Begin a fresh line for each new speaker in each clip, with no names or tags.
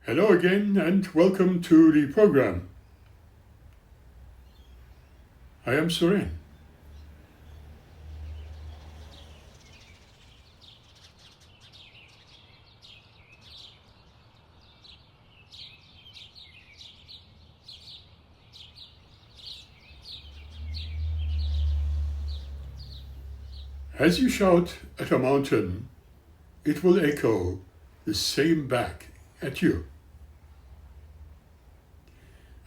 Hello again and welcome to the program. I am Suren. As you shout at a mountain, it will echo the same back at you.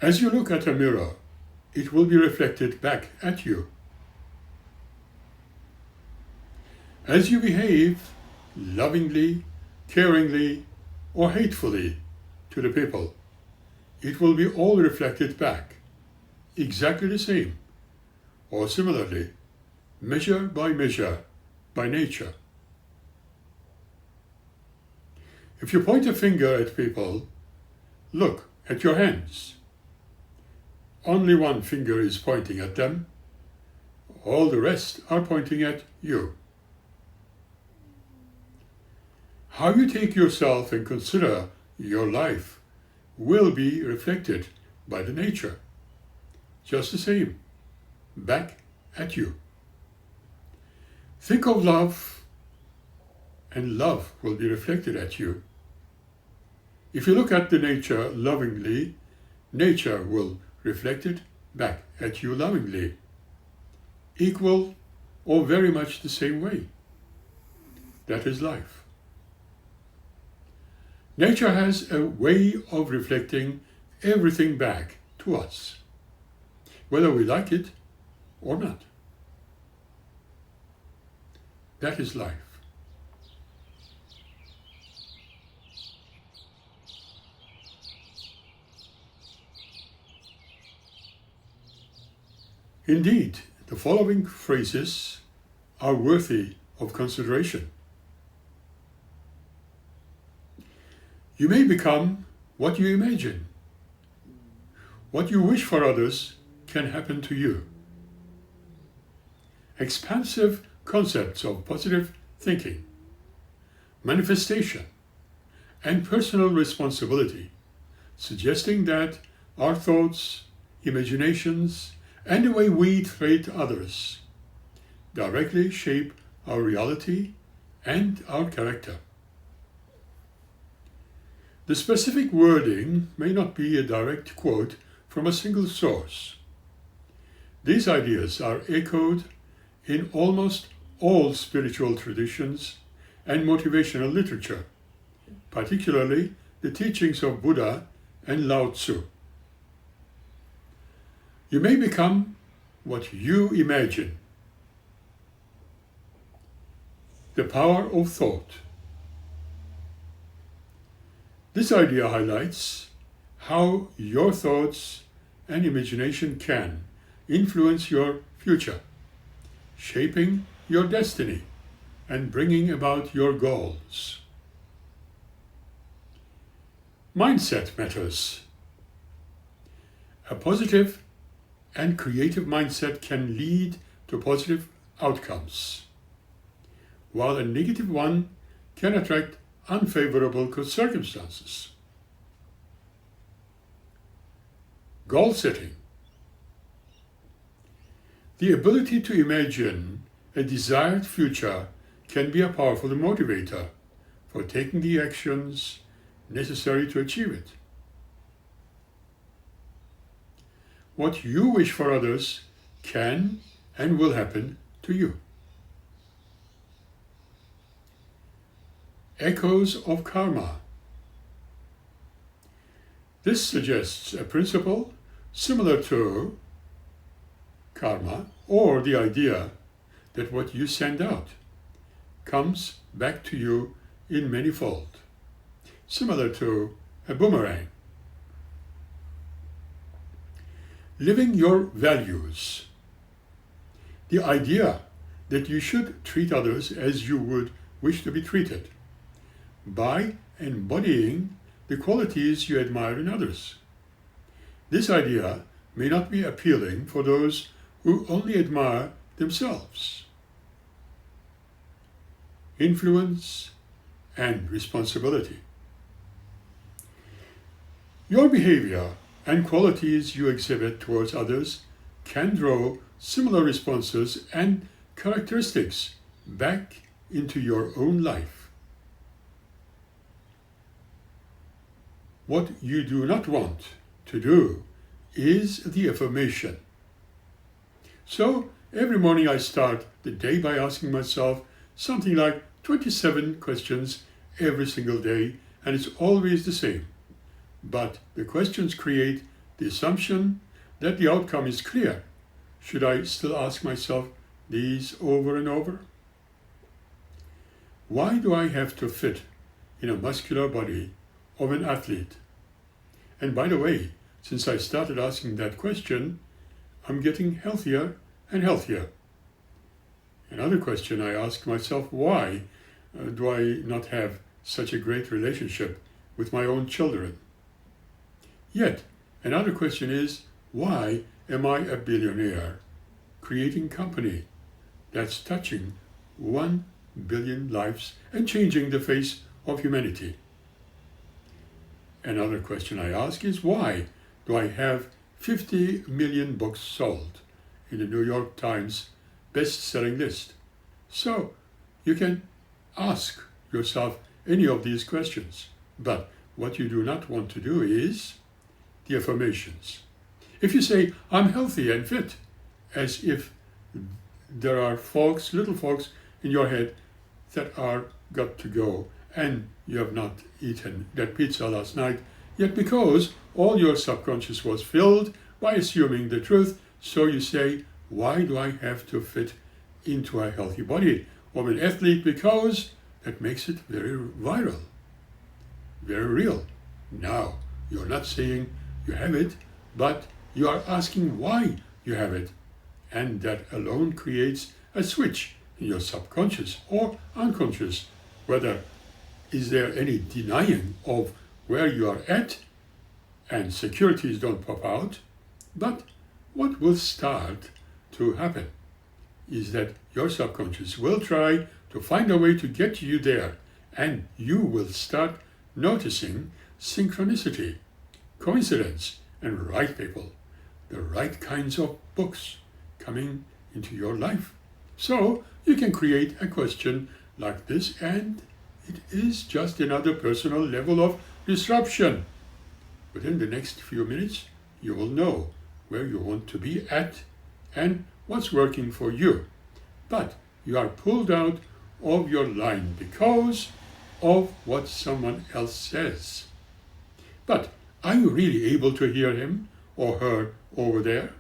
As you look at a mirror, it will be reflected back at you. As you behave lovingly, caringly, or hatefully to the people, it will be all reflected back, exactly the same, or similarly, measure, by nature. If you point a finger at people, look at your hands. Only one finger is pointing at them. All the rest are pointing at you. How you take yourself and consider your life will be reflected by the nature. Just the same, back at you. Think of love, and love will be reflected at you. If you look at the nature lovingly, nature will reflect it back at you lovingly. Equal or very much the same way. That is life. Nature has a way of reflecting everything back to us, whether we like it or not. That is life. Indeed, the following phrases are worthy of consideration. You may become what you imagine. What you wish for others can happen to you. Expansive concepts of positive thinking, manifestation, and personal responsibility, suggesting that our thoughts, imaginations, and the way we treat others directly shape our reality and our character. The specific wording may not be a direct quote from a single source. These ideas are echoed in almost all spiritual traditions and motivational literature, particularly the teachings of Buddha and Lao Tzu. You may become what you imagine. The power of thought. This idea highlights how your thoughts and imagination can influence your future, shaping your destiny and bringing about your goals. Mindset matters. A positive and creative mindset can lead to positive outcomes, while a negative one can attract unfavorable circumstances. Goal setting. The ability to imagine a desired future can be a powerful motivator for taking the actions necessary to achieve it. What you wish for others can and will happen to you. Echoes of karma. This suggests a principle similar to karma, or the idea that what you send out comes back to you in manifold, similar to a boomerang. Living your values. The idea that you should treat others as you would wish to be treated, by embodying the qualities you admire in others. This idea may not be appealing for those who only admire themselves. Influence and responsibility. Your behavior and qualities you exhibit towards others can draw similar responses and characteristics back into your own life. What you do not want to do is the affirmation. So every morning I start the day by asking myself something like 27 questions every single day, and it's always the same. But the questions create the assumption that the outcome is clear. Should I still ask myself these over and over? Why do I have to fit in a muscular body of an athlete? And by the way, since I started asking that question, I'm getting healthier and healthier. Another question I ask myself, why do I not have such a great relationship with my own children? Yet, another question is, why am I a billionaire, creating company that's touching 1 billion lives and changing the face of humanity? Another question I ask is, why do I have 50 million books sold in the New York Times best-selling list? So, you can ask yourself any of these questions, but what you do not want to do is the affirmations. If you say, I'm healthy and fit, as if there are little folks in your head that are got to go, and you have not eaten that pizza last night, yet because all your subconscious was filled by assuming the truth, so you say, why do I have to fit into a healthy body of an athlete? Because that makes it very viral, very real. Now, you're not saying you have it, but you are asking why you have it. And that alone creates a switch in your subconscious or unconscious, whether is there any denying of where you are at, and securities don't pop out. But what will start to happen is that your subconscious will try to find a way to get you there, and you will start noticing synchronicity, coincidence, and right people, the right kinds of books coming into your life. So you can create a question like this, and it is just another personal level of disruption. Within the next few minutes, you will know where you want to be at and what's working for you. But you are pulled out of your line because of what someone else says. But are you really able to hear him or her over there?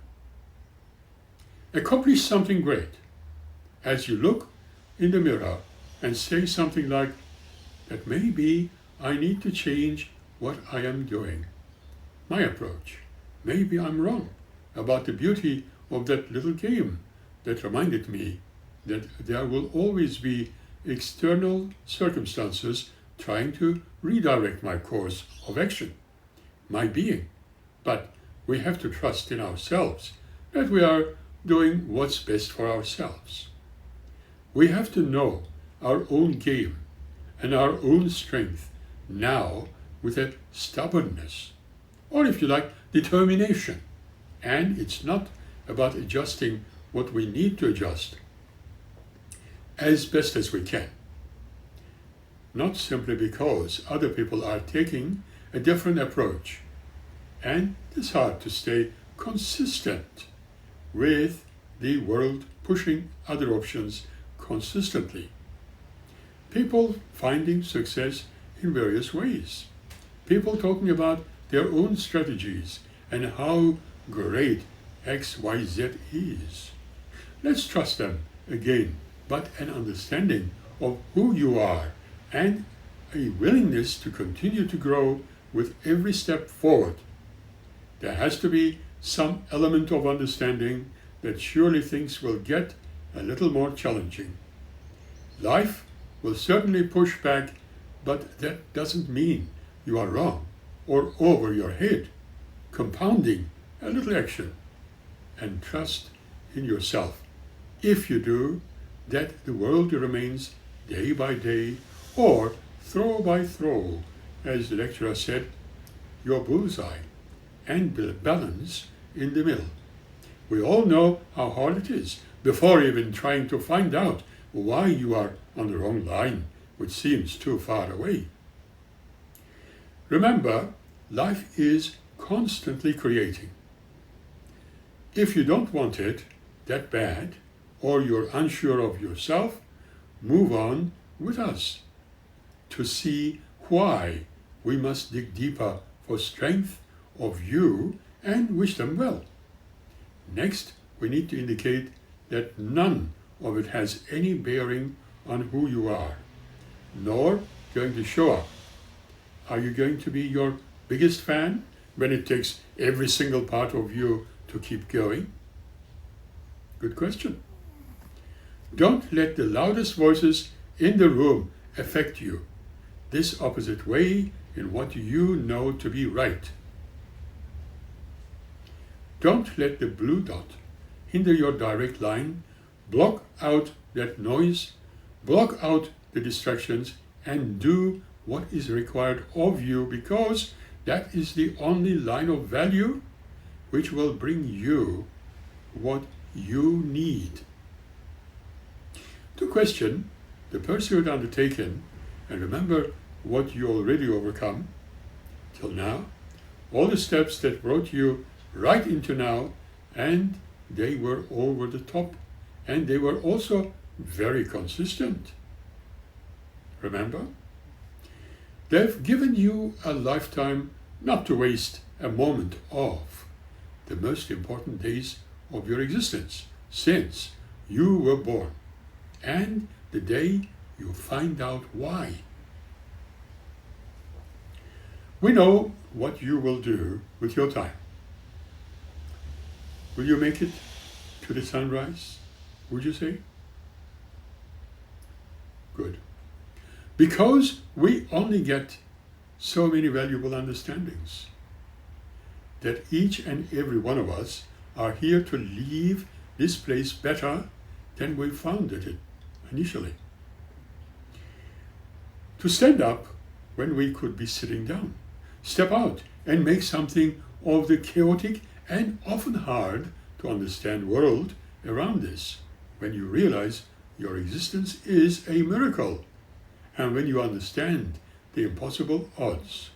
Accomplish something great as you look in the mirror and say something like, that maybe I need to change what I am doing, my approach. Maybe I'm wrong about the beauty of that little game that reminded me that there will always be external circumstances trying to redirect my course of action, my being. But we have to trust in ourselves that we are doing what's best for ourselves. We have to know our own game and our own strength now with a stubbornness, or if you like, determination. And it's not about adjusting what we need to adjust as best as we can. Not simply because other people are taking a different approach. And it's hard to stay consistent with the world pushing other options consistently. People finding success in various ways. People talking about their own strategies and how great XYZ is. Let's trust them again, but an understanding of who you are and a willingness to continue to grow with every step forward. There has to be some element of understanding that surely things will get a little more challenging. Life will certainly push back, but that doesn't mean you are wrong or over your head. Compounding a little action and trust in yourself. If you do, that the world remains day by day or throw by throw, as the lecturer said, your bullseye and balance in the middle. We all know how hard it is before even trying to find out why you are on the wrong line, which seems too far away. Remember, life is constantly creating. If you don't want it that bad, or you're unsure of yourself, move on with us to see why we must dig deeper for strength of you and wish them well. Next, we need to indicate that none of it has any bearing on who you are, nor going to show up. Are you going to be your biggest fan when it takes every single part of you to keep going? Good question. Don't let the loudest voices in the room affect you this opposite way in what you know to be right. Don't let the blue dot hinder your direct line. Block out that noise, block out the distractions, and do what is required of you, because that is the only line of value which will bring you what you need. To question the pursuit undertaken and remember what you already overcome till now, all the steps that brought you right into now, and they were over the top, and they were also very consistent. Remember? They've given you a lifetime not to waste a moment of the most important days of your existence since you were born, and the day you find out why. We know what you will do with your time. Will you make it to the sunrise, would you say? Good. Because we only get so many valuable understandings that each and every one of us are here to leave this place better than we found it initially. To stand up when we could be sitting down. Step out and make something of the chaotic and often hard to understand world around us when you realize your existence is a miracle, and when you understand the impossible odds.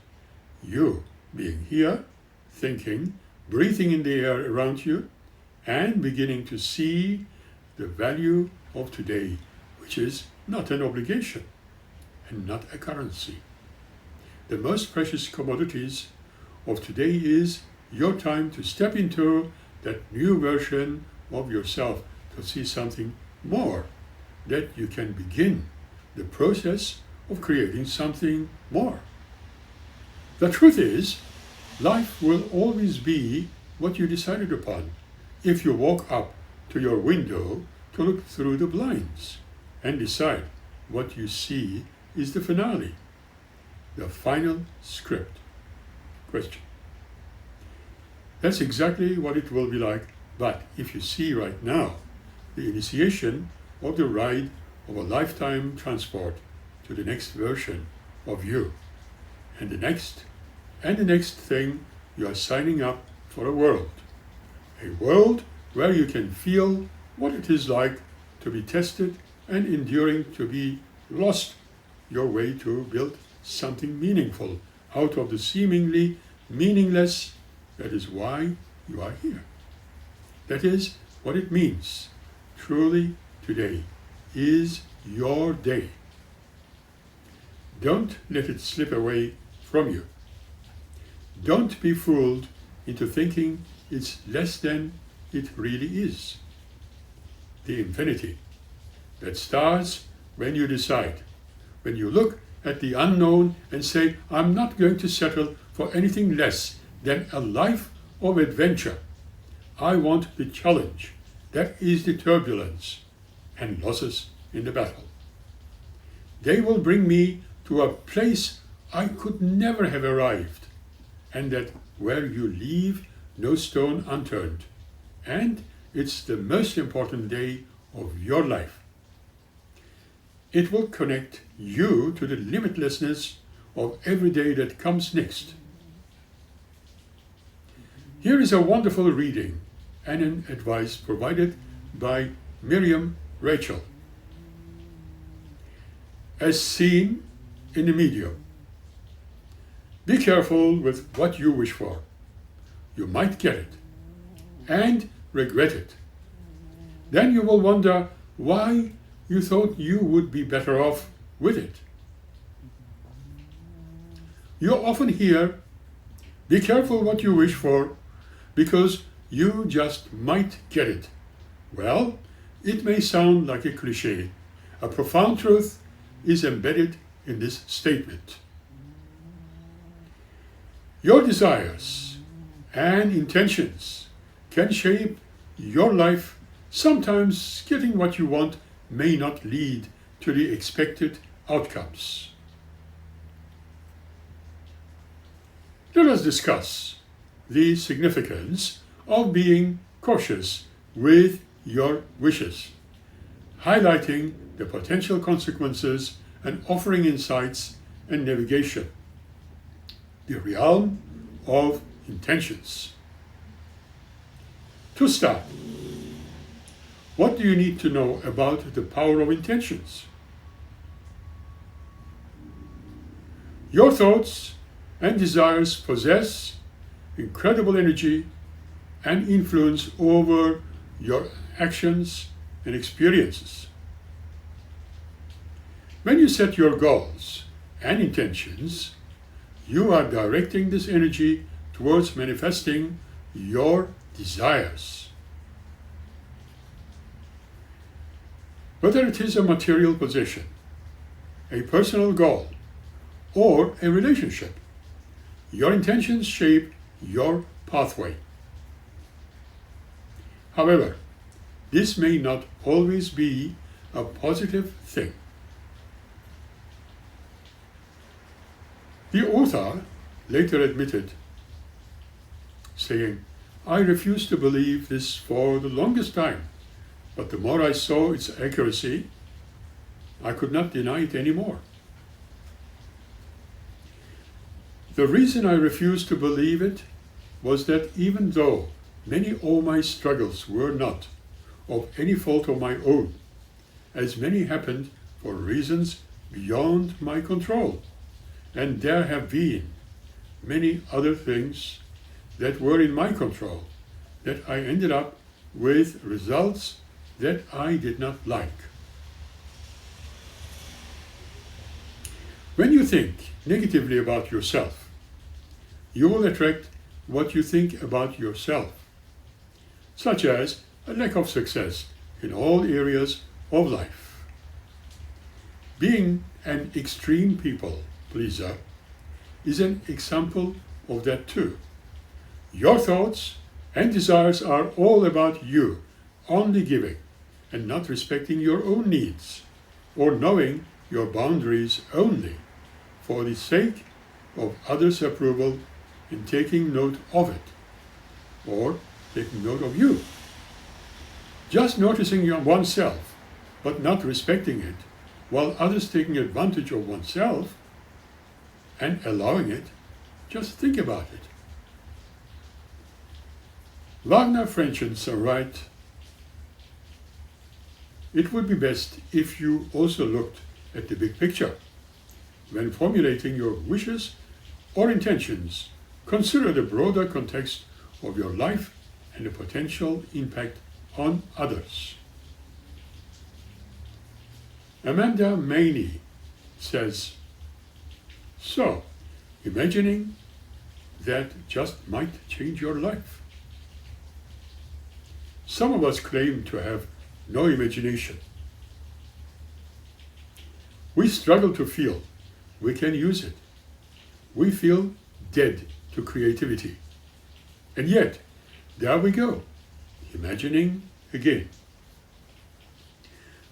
You being here, thinking, breathing in the air around you, and beginning to see the value of today, which is not an obligation and not a currency. The most precious commodities of today is your time to step into that new version of yourself, to see something more, that you can begin the process of creating something more. The truth is, life will always be what you decided upon if you walk up to your window to look through the blinds and decide what you see is the finale, the final script. Question. That's exactly what it will be like, but if you see right now the initiation of the ride of a lifetime transport to the next version of you, and the next thing, you are signing up for a world where you can feel what it is like to be tested and enduring to be lost your way to build something meaningful out of the seemingly meaningless. That is why you are here. That is what it means. Truly, today is your day. Don't let it slip away from you. Don't be fooled into thinking it's less than it really is. The infinity that starts when you decide, when you look at the unknown and say, I'm not going to settle for anything less than a life of adventure. I want the challenge. That is the turbulence and losses in the battle. They will bring me to a place I could never have arrived, and that where you leave no stone unturned. And it's the most important day of your life. It will connect you to the limitlessness of every day that comes next. Here is a wonderful reading and an advice provided by Miriam Rachel. As seen in the medium, be careful with what you wish for. You might get it and regret it. Then you will wonder why you thought you would be better off with it. You often hear, be careful what you wish for because you just might get it. Well, it may sound like a cliche. A profound truth is embedded in this statement. Your desires and intentions can shape your life. Sometimes getting what you want may not lead to the expected outcomes. Let us discuss the significance of being cautious with your wishes, highlighting the potential consequences and offering insights and navigation. The realm of intentions. To start, what do you need to know about the power of intentions? Your thoughts and desires possess incredible energy and influence over your actions and experiences. When you set your goals and intentions, you are directing this energy towards manifesting your desires. Whether it is a material possession, a personal goal, or a relationship, your intentions shape your pathway. However, this may not always be a positive thing. The author later admitted, saying, I refused to believe this for the longest time, but the more I saw its accuracy, I could not deny it anymore. The reason I refused to believe it was that even though many of my struggles were not of any fault of my own, as many happened for reasons beyond my control, and there have been many other things that were in my control, that I ended up with results that I did not like. When you think negatively about yourself, you will attract what you think about yourself, such as a lack of success in all areas of life. Being an extreme people pleaser is an example of that too. Your thoughts and desires are all about you only giving and not respecting your own needs or knowing your boundaries only for the sake of others' approval and taking note of it or taking note of you. Just noticing oneself but not respecting it while others taking advantage of oneself and allowing it, just think about it. Wagner Frenchens write, it would be best if you also looked at the big picture. When formulating your wishes or intentions, consider the broader context of your life and the potential impact on others. Amanda Maney says, so, imagining that just might change your life. Some of us claim to have no imagination. We struggle to feel we can use it. We feel dead to creativity. And yet, there we go, imagining again.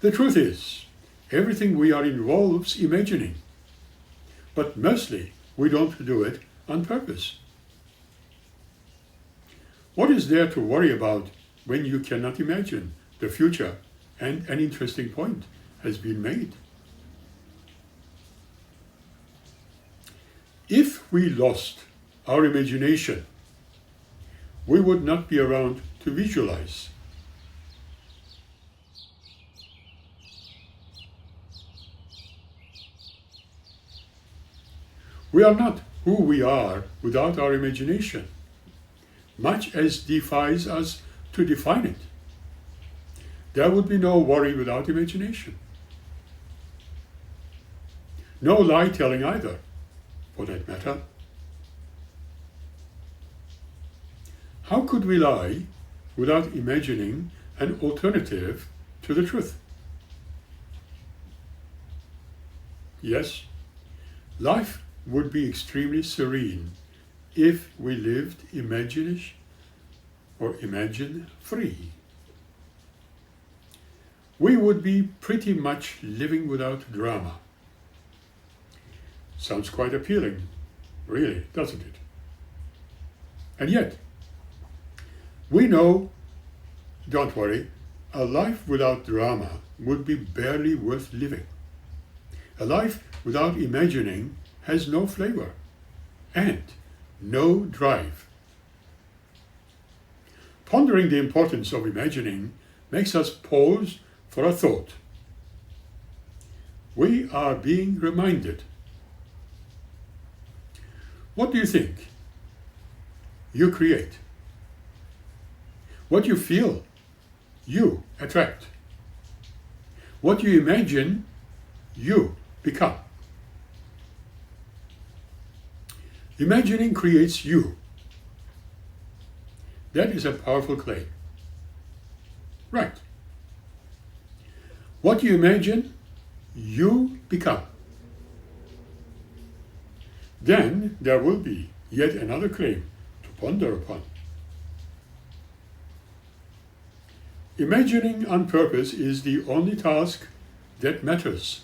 The truth is, everything we are involves imagining, but mostly we don't do it on purpose. What is there to worry about when you cannot imagine the future and an interesting point has been made? If we lost our imagination, we would not be around to visualize. We are not who we are without our imagination, much as defies us to define it. There would be no worry without imagination. No lie-telling either, for that matter. How could we lie without imagining an alternative to the truth? Yes, life would be extremely serene if we lived imagine-free. We would be pretty much living without drama. Sounds quite appealing, really, doesn't it? And yet, we know, don't worry, a life without drama would be barely worth living. A life without imagining has no flavor and no drive. Pondering the importance of imagining makes us pause for a thought. We are being reminded. What do you think? You create. What you feel, you attract. What you imagine, you become. Imagining creates you. That is a powerful claim. Right. What you imagine, you become. Then there will be yet another claim to ponder upon. Imagining on purpose is the only task that matters.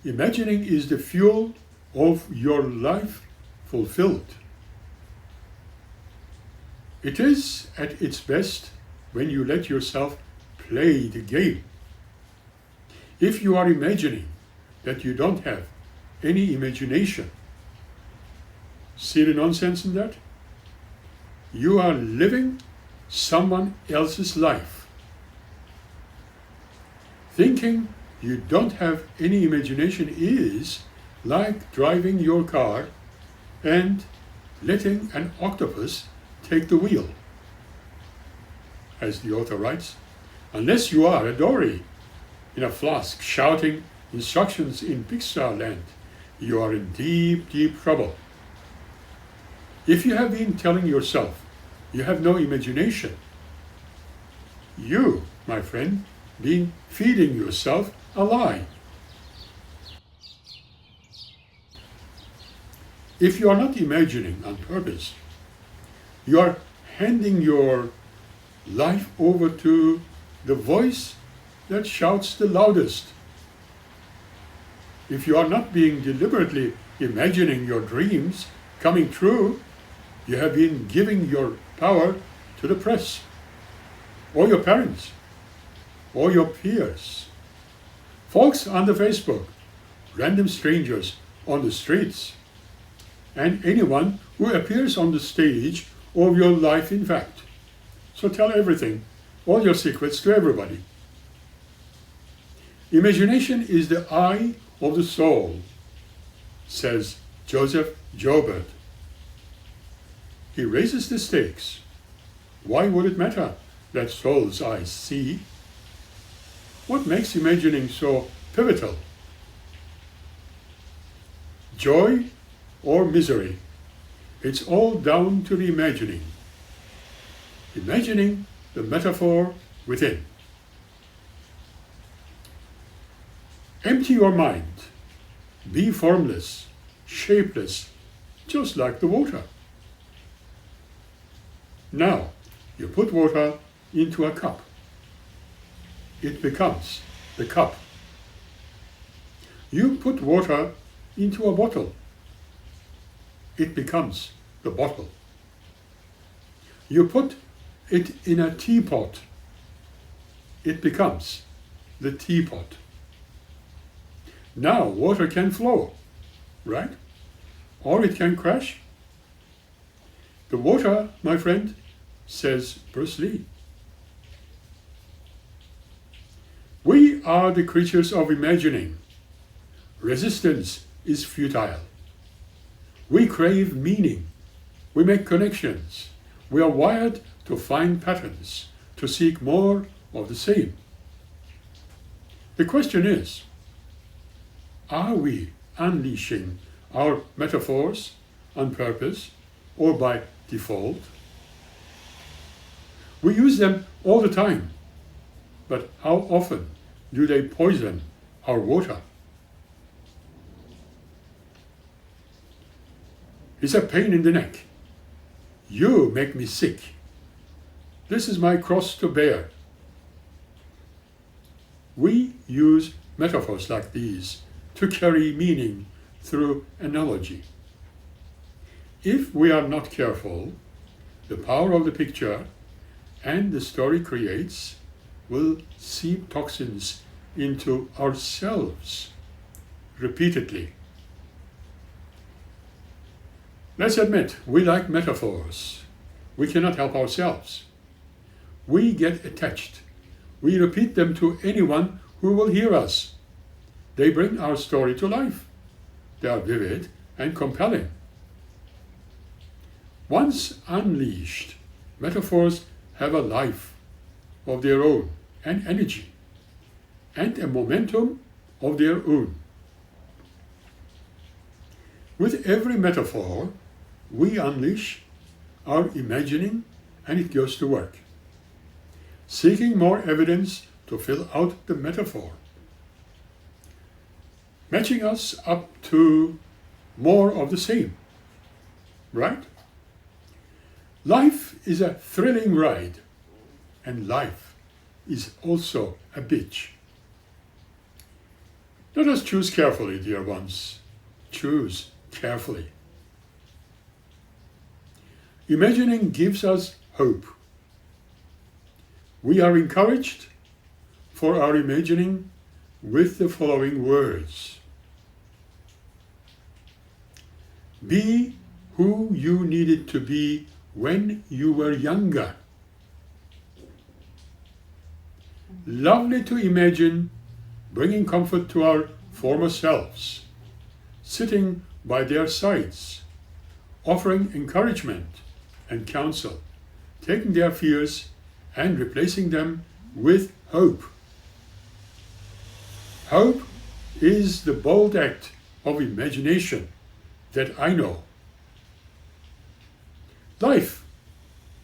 Imagining is the fuel of your life fulfilled. It is at its best when you let yourself play the game. If you are imagining that you don't have any imagination, see the nonsense in that? You are living someone else's life. Thinking you don't have any imagination is like driving your car and letting an octopus take the wheel. As the author writes, unless you are a Dory in a flask shouting instructions in Pixar land, you are in deep, deep trouble. If you have been telling yourself you have no imagination, you, my friend, been feeding yourself a lie. If you are not imagining on purpose, you are handing your life over to the voice that shouts the loudest. If you are not being deliberately imagining your dreams coming true, you have been giving your power to the press, or your parents, or your peers, folks on the Facebook, random strangers on the streets, and anyone who appears on the stage of your life in fact. So tell everything, all your secrets to everybody. Imagination is the eye of the soul, says Joseph Joubert. He raises the stakes. Why would it matter that soul's eyes see? What makes imagining so pivotal? Joy or misery? It's all down to the imagining. Imagining the metaphor within. Empty your mind. Be formless, shapeless, just like the water. Now, you put water into a cup. It becomes the cup. You put water into a bottle. It becomes the bottle. You put it in a teapot. It becomes the teapot. Now water can flow, right? Or it can crash. The water, my friend, says Bruce Lee. We are the creatures of imagining. Resistance is futile. We crave meaning. We make connections. We are wired to find patterns, to seek more of the same. The question is, are we unleashing our metaphors on purpose or by default? We use them all the time, but how often do they poison our water? It's a pain in the neck. You make me sick. This is my cross to bear. We use metaphors like these to carry meaning through analogy. If we are not careful, the power of the picture and the story creates will seep toxins into ourselves repeatedly. Let's admit, we like metaphors. We cannot help ourselves. We get attached. We repeat them to anyone who will hear us. They bring our story to life. They are vivid and compelling. Once unleashed, metaphors have a life of their own and energy, and a momentum of their own. With every metaphor, we unleash our imagining, and it goes to work, seeking more evidence to fill out the metaphor, matching us up to more of the same, right? Life is a thrilling ride, and life is also a bitch. Let us choose carefully, dear ones. Choose carefully. Imagining gives us hope. We are encouraged for our imagining with the following words. Be who you needed to be when you were younger. Lovely to imagine bringing comfort to our former selves, sitting by their sides, offering encouragement and counsel, taking their fears and replacing them with hope. Hope is the bold act of imagination that I know. Life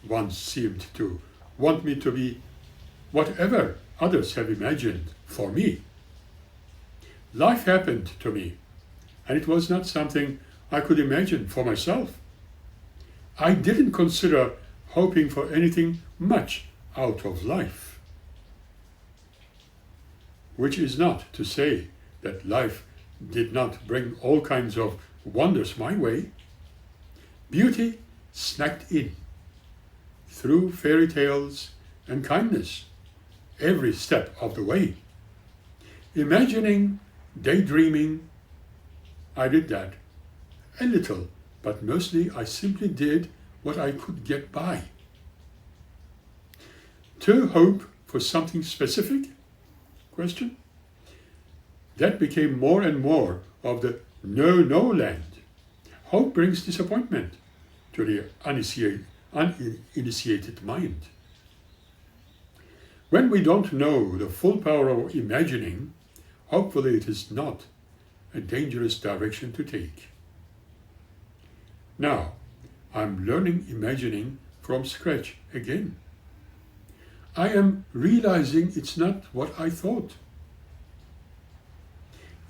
once seemed to want me to be whatever others have imagined for me. Life happened to me, and it was not something I could imagine for myself. I didn't consider hoping for anything much out of life. Which is not to say that life did not bring all kinds of wonders my way. Beauty snacked in through fairy tales and kindness every step of the way. Imagining, daydreaming, I did that a little, but mostly I simply did what I could get by. To hope for something specific? Question. That became more and more of the no land. Hope brings disappointment to the uninitiated mind. When we don't know the full power of imagining, hopefully it is not a dangerous direction to take. Now, I'm learning imagining from scratch again. I am realizing it's not what I thought.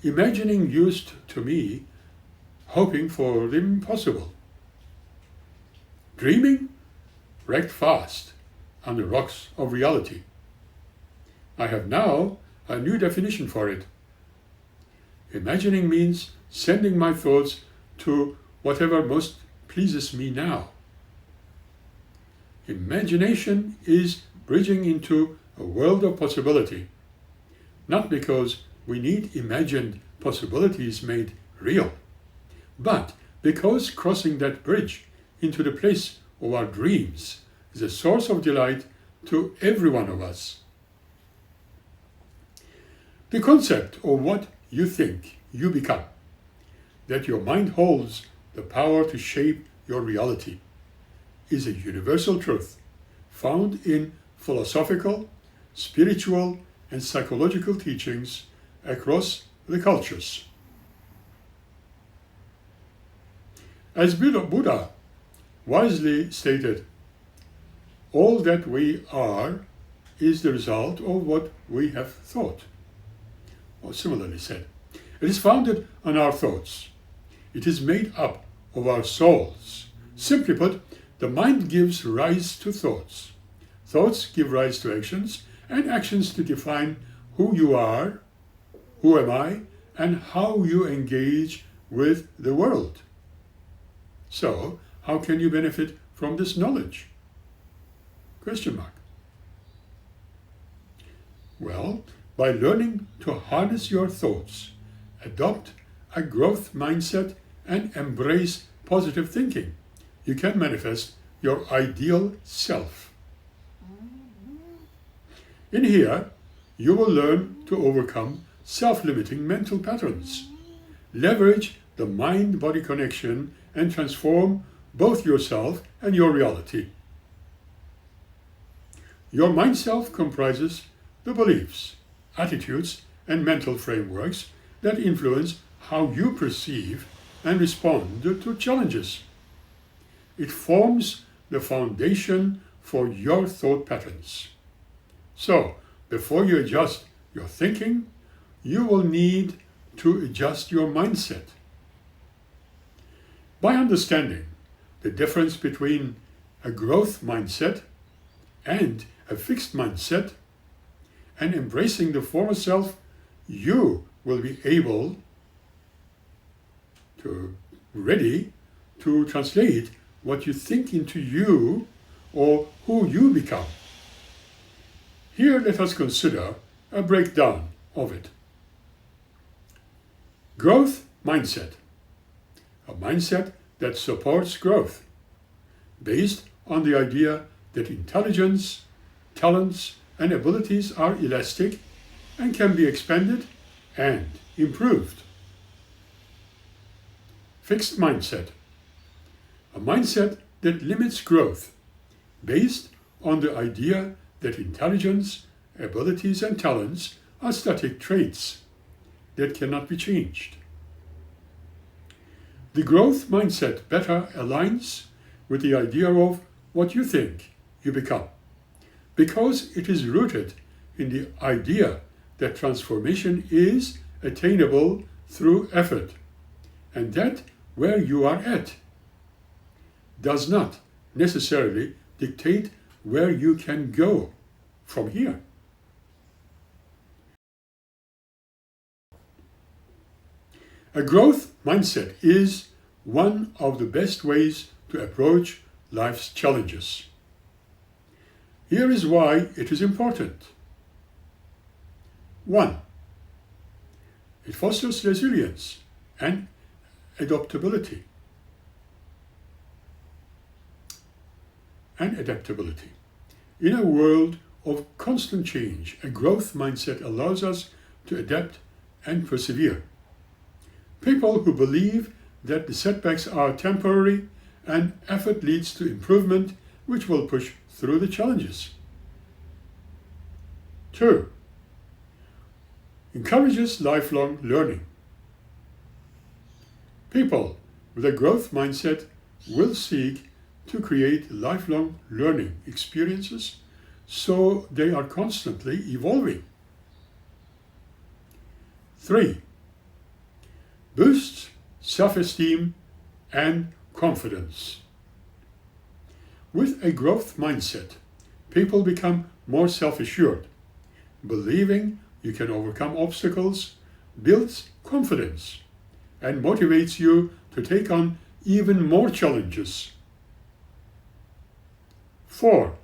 Imagining used to me hoping for the impossible. Dreaming wrecked fast on the rocks of reality. I have now a new definition for it. Imagining means sending my thoughts to whatever most pleases me now. Imagination is bridging into a world of possibility, not because we need imagined possibilities made real, but because crossing that bridge into the place of our dreams is a source of delight to every one of us. The concept of what you think you become, that your mind holds the power to shape your reality, is a universal truth found in philosophical, spiritual, and psychological teachings across the cultures. As Buddha wisely stated, all that we are is the result of what we have thought. Or similarly said, it is founded on our thoughts. It is made up of our souls. Simply put, the mind gives rise to thoughts. Thoughts give rise to actions, and actions to define who you are, who am I, and how you engage with the world. So, how can you benefit from this knowledge? Question mark. Well, by learning to harness your thoughts, adopt a growth mindset, and embrace positive thinking, you can manifest your ideal self. In here, you will learn to overcome self-limiting mental patterns, leverage the mind-body connection, and transform both yourself and your reality. Your mind self comprises the beliefs, attitudes, and mental frameworks that influence how you perceive and respond to challenges. It forms the foundation for your thought patterns. So, before you adjust your thinking, you will need to adjust your mindset. By understanding the difference between a growth mindset and a fixed mindset, and embracing the former self, you will be ready to translate what you think into you or who you become. Here let us consider a breakdown of it. Growth mindset. A mindset that supports growth, based on the idea that intelligence, talents, and abilities are elastic and can be expanded and improved. Fixed mindset. A mindset that limits growth, based on the idea that intelligence, abilities, and talents are static traits that cannot be changed. The growth mindset better aligns with the idea of what you think you become, because it is rooted in the idea that transformation is attainable through effort, and that where you are at does not necessarily dictate where you can go from here. A growth mindset is one of the best ways to approach life's challenges. Here is why it is important. 1. It fosters resilience and adaptability. In a world of constant change, a growth mindset allows us to adapt and persevere. People who believe that the setbacks are temporary and effort leads to improvement, which will push through the challenges. 2. Encourages lifelong learning. People with a growth mindset will seek to create lifelong learning experiences so they are constantly evolving. 3. Boosts self-esteem and confidence. With a growth mindset, people become more self-assured. Believing you can overcome obstacles builds confidence and motivates you to take on even more challenges. 4.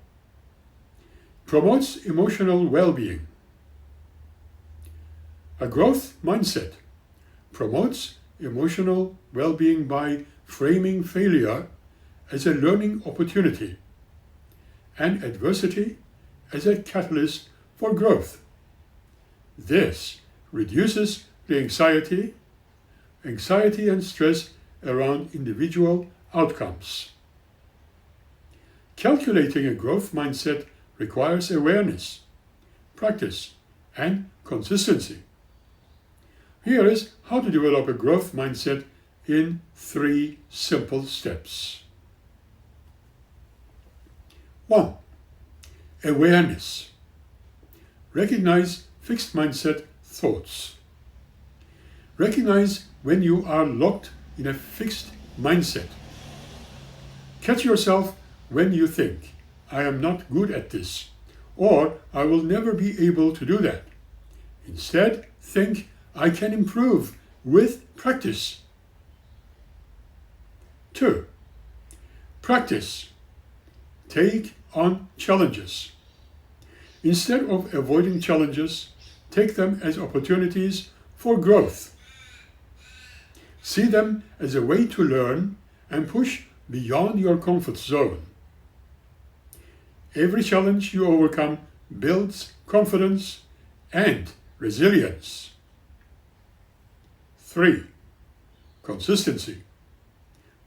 Promotes emotional well-being. A growth mindset promotes emotional well-being by framing failure as a learning opportunity and adversity as a catalyst for growth. This reduces the anxiety and stress around individual outcomes. Cultivating a growth mindset requires awareness, practice, and consistency. Here is how to develop a growth mindset in 3 simple steps. 1. Awareness. Recognize fixed mindset thoughts. Recognize when you are locked in a fixed mindset. Catch yourself when you think, "I am not good at this," or "I will never be able to do that." Instead, think, "I can improve with practice." 2. Practice. Take on challenges. Instead of avoiding challenges, take them as opportunities for growth. See them as a way to learn and push beyond your comfort zone. Every challenge you overcome builds confidence and resilience. 3. Consistency.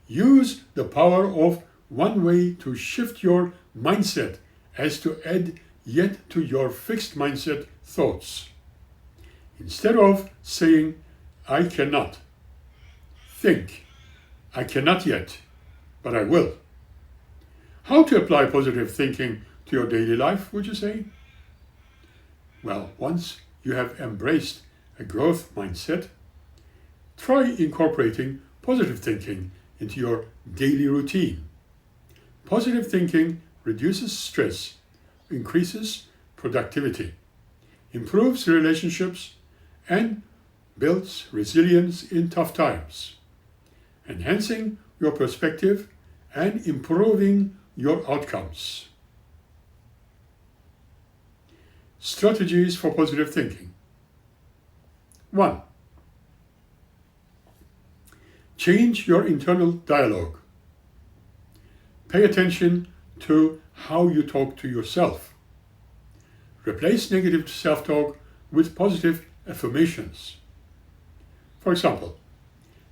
Use the power of one way to shift your mindset as to add yet to your fixed mindset thoughts. Instead of saying, "I cannot," think, "I cannot yet, but I will." How to apply positive thinking to your daily life, would you say? Well, once you have embraced a growth mindset, try incorporating positive thinking into your daily routine. Positive thinking reduces stress, increases productivity, improves relationships, and builds resilience in tough times, enhancing your perspective and improving your outcomes. Strategies for positive thinking. 1. Change your internal dialogue. Pay attention to how you talk to yourself. Replace negative self-talk with positive affirmations. For example,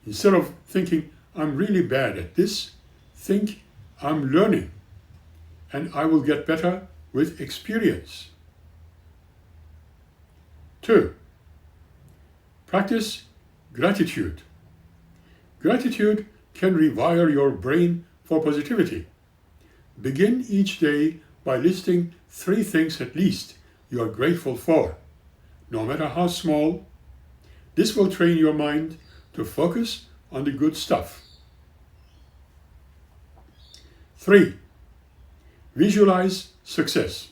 instead of thinking, "I'm really bad at this," think, "I'm learning and I will get better with experience." 2. Practice gratitude. Gratitude can rewire your brain for positivity. Begin each day by listing 3 things at least you are grateful for, no matter how small. This will train your mind to focus on the good stuff. 3. Visualize success.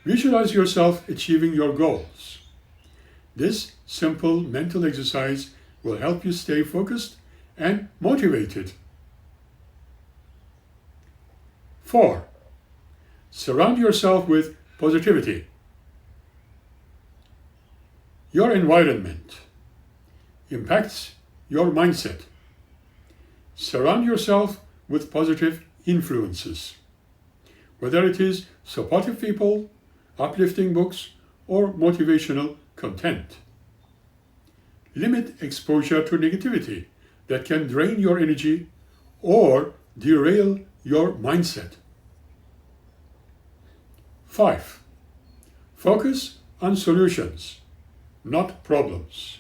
Visualize yourself achieving your goals. This simple mental exercise will help you stay focused and motivated. 4. Surround yourself with positivity. Your environment impacts your mindset. Surround yourself with positive influences, whether it is supportive people, uplifting books, or motivational content. Limit exposure to negativity that can drain your energy or derail your mindset. 5. Focus on solutions, not problems.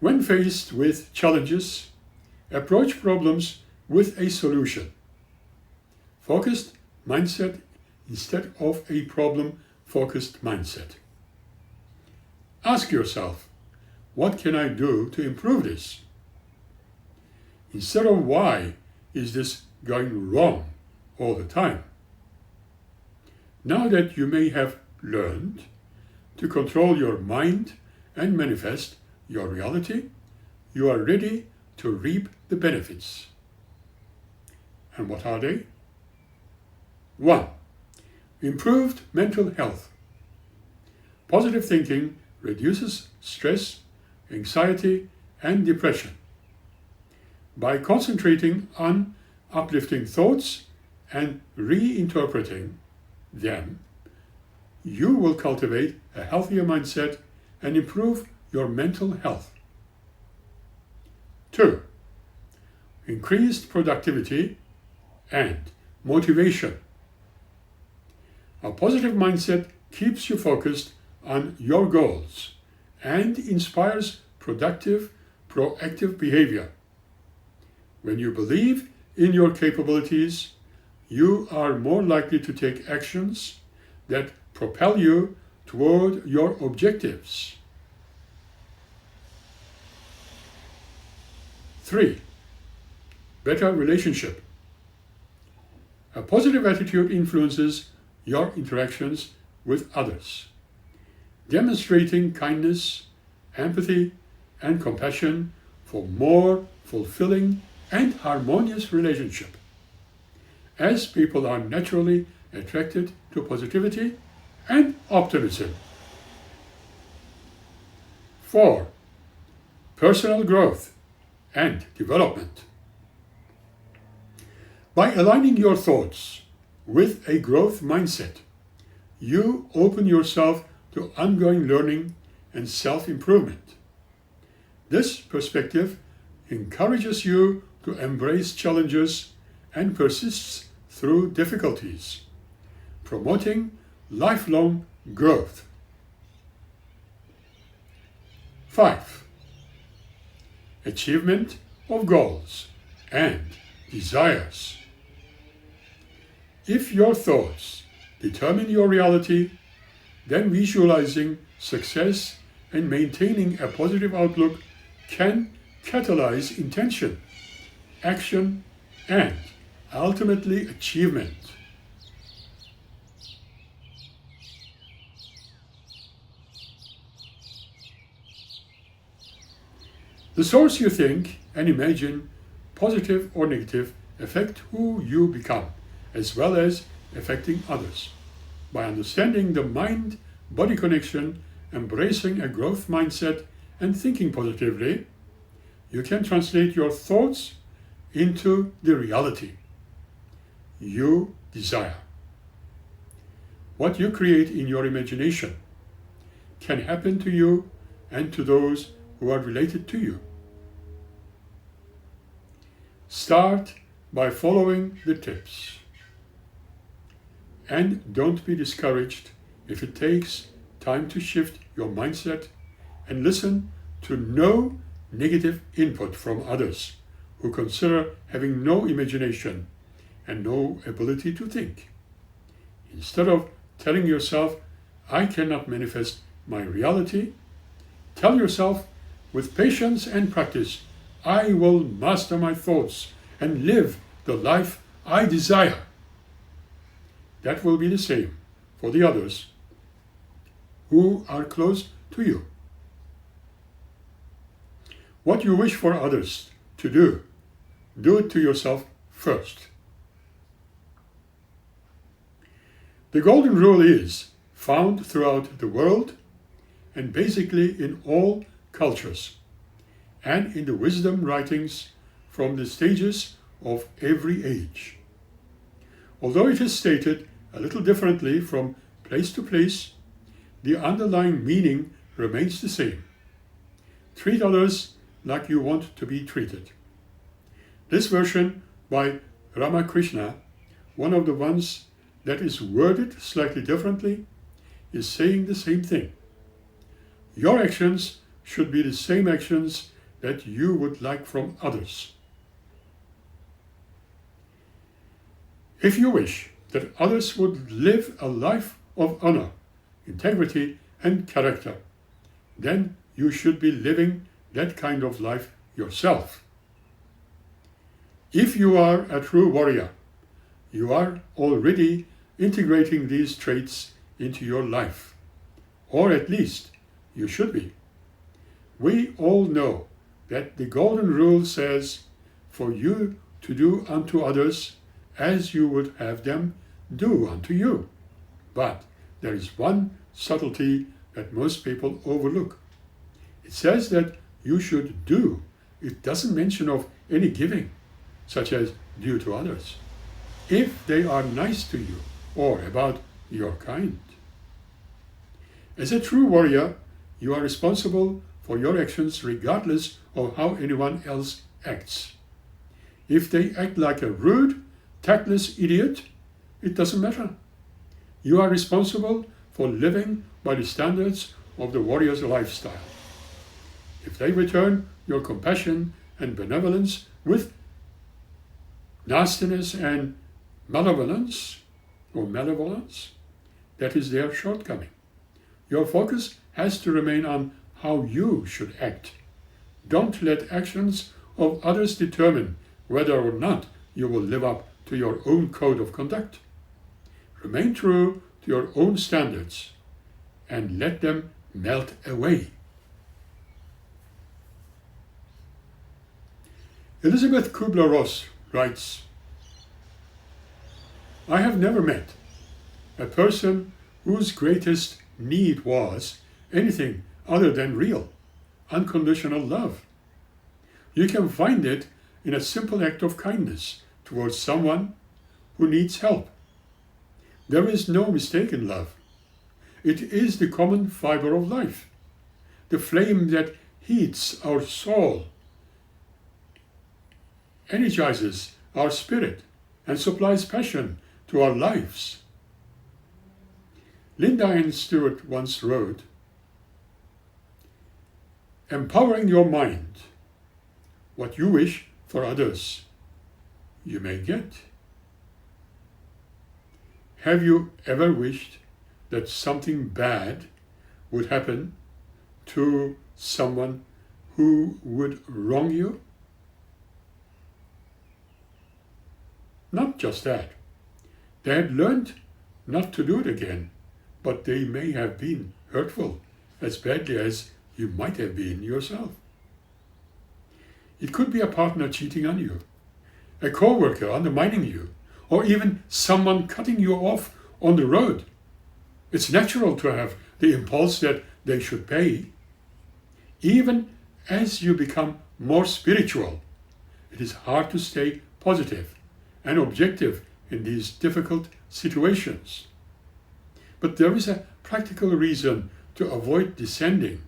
When faced with challenges, approach problems with a solution. Focused mindset instead of a problem-focused mindset. Ask yourself, what can I do to improve this? Instead of why is this going wrong all the time? Now that you may have learned to control your mind and manifest your reality, you are ready to reap the benefits. And what are they? 1. Improved mental health. Positive thinking reduces stress, anxiety, and depression. By concentrating on uplifting thoughts and reinterpreting them, you will cultivate a healthier mindset and improve your mental health. 2. Increased productivity and motivation. A positive mindset keeps you focused on your goals and inspires productive, proactive behavior. When you believe in your capabilities, you are more likely to take actions that propel you toward your objectives. 3. Better relationship. A positive attitude influences your interactions with others. Demonstrating kindness, empathy, and compassion for more fulfilling and harmonious relationship. As people are naturally attracted to positivity and optimism. 4. Personal growth and development. By aligning your thoughts with a growth mindset, you open yourself to ongoing learning and self-improvement. This perspective encourages you to embrace challenges and persists through difficulties, promoting lifelong growth. 5. Achievement of goals and desires. If your thoughts determine your reality, then visualizing success and maintaining a positive outlook can catalyze intention, action, and ultimately achievement. The source you think and imagine, positive or negative, affect who you become, as well as affecting others. By understanding the mind-body connection, embracing a growth mindset, and thinking positively, you can translate your thoughts into the reality you desire. What you create in your imagination can happen to you and to those who are related to you. Start by following the tips. And don't be discouraged if it takes time to shift your mindset and listen to no negative input from others who consider having no imagination and no ability to think. Instead of telling yourself, I cannot manifest my reality, tell yourself, with patience and practice, I will master my thoughts and live the life I desire. That will be the same for the others who are close to you. What you wish for others to do it to yourself first. The golden rule is found throughout the world and basically in all cultures and in the wisdom writings from the stages of every age. Although it is stated a little differently from place to place, the underlying meaning remains the same. Treat others like you want to be treated. This version by Ramakrishna, one of the ones that is worded slightly differently, is saying the same thing. Your actions should be the same actions that you would like from others. If you wish that others would live a life of honor, integrity, and character, then you should be living that kind of life yourself. If you are a true warrior, you are already integrating these traits into your life, or at least you should be. We all know that the golden rule says for you to do unto others as you would have them do unto you. But there is one subtlety that most people overlook. It says that you should do it doesn't mention of any giving, such as due to others, if they are nice to you or about your kind. As a true warrior, you are responsible for your actions regardless of how anyone else acts. If they act like a rude, tactless idiot, it doesn't matter. You are responsible for living by the standards of the warrior's lifestyle. If they return your compassion and benevolence with nastiness and malevolence, that is their shortcoming. Your focus has to remain on how you should act. Don't let actions of others determine whether or not you will live up to your own code of conduct. Remain true to your own standards and let them melt away. Elizabeth Kubler-Ross writes, I have never met a person whose greatest need was anything other than real, unconditional love. You can find it in a simple act of kindness towards someone who needs help. There is no mistaken love. It is the common fiber of life, the flame that heats our soul, energizes our spirit, and supplies passion to our lives. Linda Ann Stewart once wrote, empowering your mind, what you wish for others, you may get. Have you ever wished that something bad would happen to someone who would wrong you? Not just that. They had learned not to do it again, but they may have been hurtful as badly as you might have been yourself. It could be a partner cheating on you, a co-worker undermining you, or even someone cutting you off on the road. It's natural to have the impulse that they should pay. Even as you become more spiritual, it is hard to stay positive and objective in these difficult situations. But there is a practical reason to avoid descending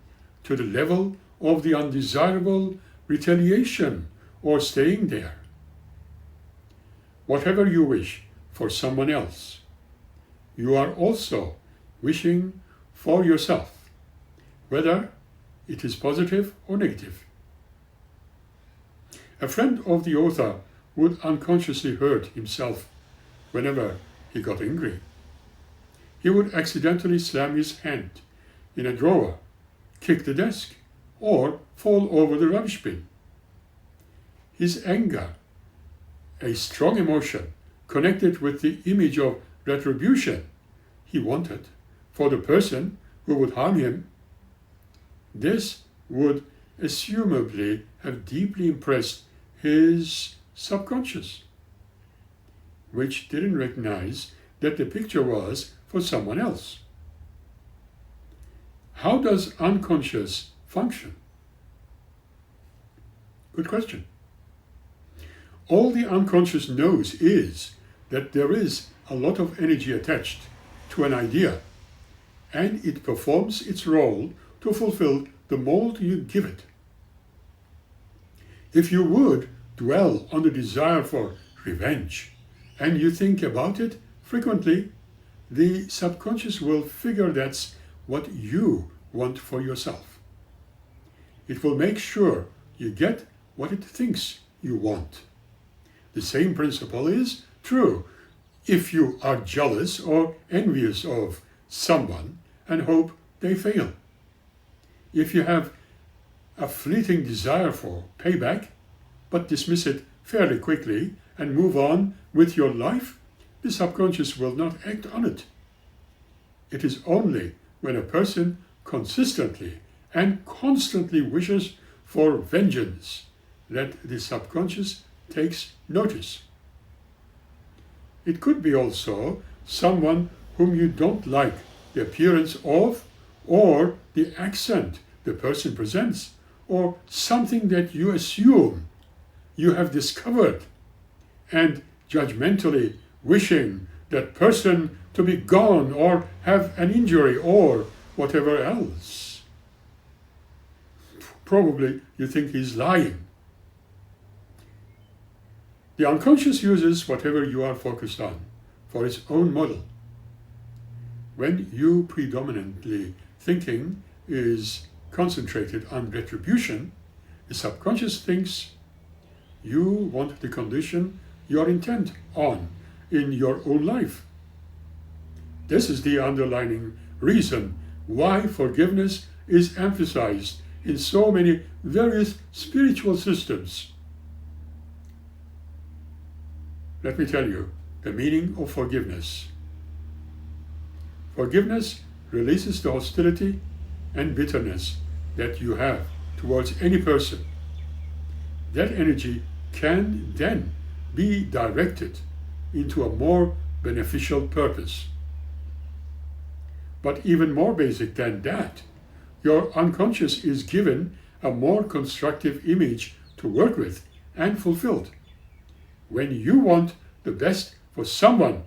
to the level of the undesirable retaliation or staying there. Whatever you wish for someone else, you are also wishing for yourself, whether it is positive or negative. A friend of the author would unconsciously hurt himself whenever he got angry. He would accidentally slam his hand in a drawer, kick the desk, or fall over the rubbish bin. His anger, a strong emotion connected with the image of retribution he wanted for the person who would harm him, this would assumably have deeply impressed his subconscious, which didn't recognize that the picture was for someone else. How does unconscious function? Good question. All the unconscious knows is that there is a lot of energy attached to an idea, and it performs its role to fulfill the mold you give it. If you would dwell on the desire for revenge, and you think about it frequently, the subconscious will figure that's what you want for yourself. It will make sure you get what it thinks you want. The same principle is true if you are jealous or envious of someone and hope they fail. If you have a fleeting desire for payback, but dismiss it fairly quickly and move on with your life, the subconscious will not act on it. It is only when a person consistently and constantly wishes for vengeance that the subconscious takes notice. It could be also someone whom you don't like the appearance of, or the accent the person presents, or something that you assume you have discovered, and judgmentally wishing that person to be gone or have an injury or whatever else. Probably you think he's lying. The unconscious uses whatever you are focused on for its own model. When you predominantly thinking is concentrated on retribution, the subconscious thinks you want the condition you are intent on in your own life. This is the underlying reason why forgiveness is emphasized in so many various spiritual systems. Let me tell you the meaning of forgiveness. Forgiveness releases the hostility and bitterness that you have towards any person. That energy can then be directed into a more beneficial purpose. But even more basic than that, your unconscious is given a more constructive image to work with and fulfilled. When you want the best for someone,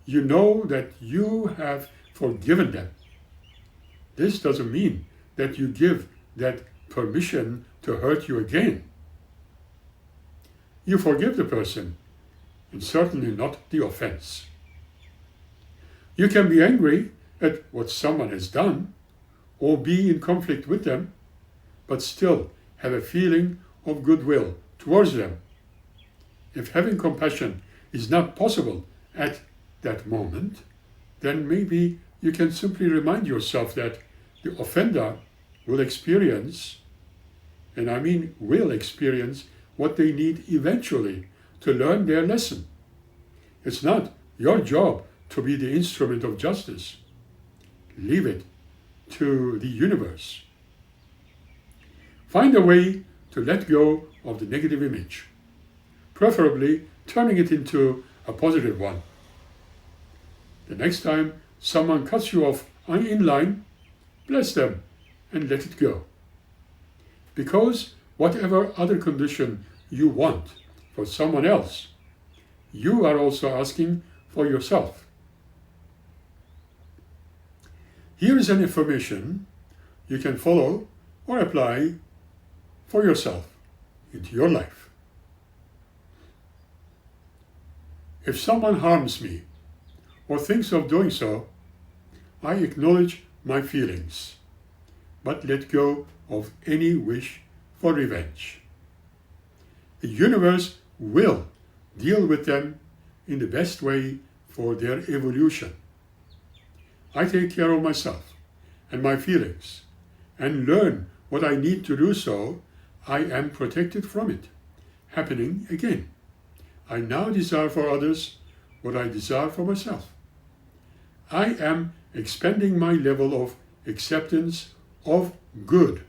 you know that you have forgiven them. This doesn't mean that you give that permission to hurt you again. You forgive the person, and certainly not the offense. You can be angry at what someone has done, or be in conflict with them, but still have a feeling of goodwill towards them. If having compassion is not possible at that moment, then maybe you can simply remind yourself that the offender will experience, and I mean will experience, what they need eventually to learn their lesson. It's not your job to be the instrument of justice. Leave it to the universe. Find a way to let go of the negative image, preferably turning it into a positive one. The next time someone cuts you off in line, bless them and let it go. Because whatever other condition you want for someone else, you are also asking for yourself. Here is an affirmation you can follow or apply for yourself into your life. If someone harms me or thinks of doing so, I acknowledge my feelings, but let go of any wish for revenge. The universe will deal with them in the best way for their evolution. I take care of myself and my feelings and learn what I need to do so I am protected from it happening again. I now desire for others what I desire for myself. I am expanding my level of acceptance of good.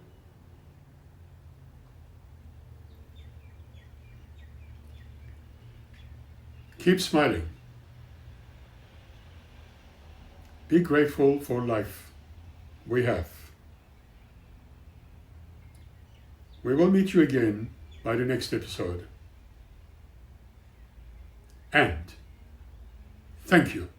Keep smiling. Be grateful for life we have. We will meet you again by the next episode. And thank you.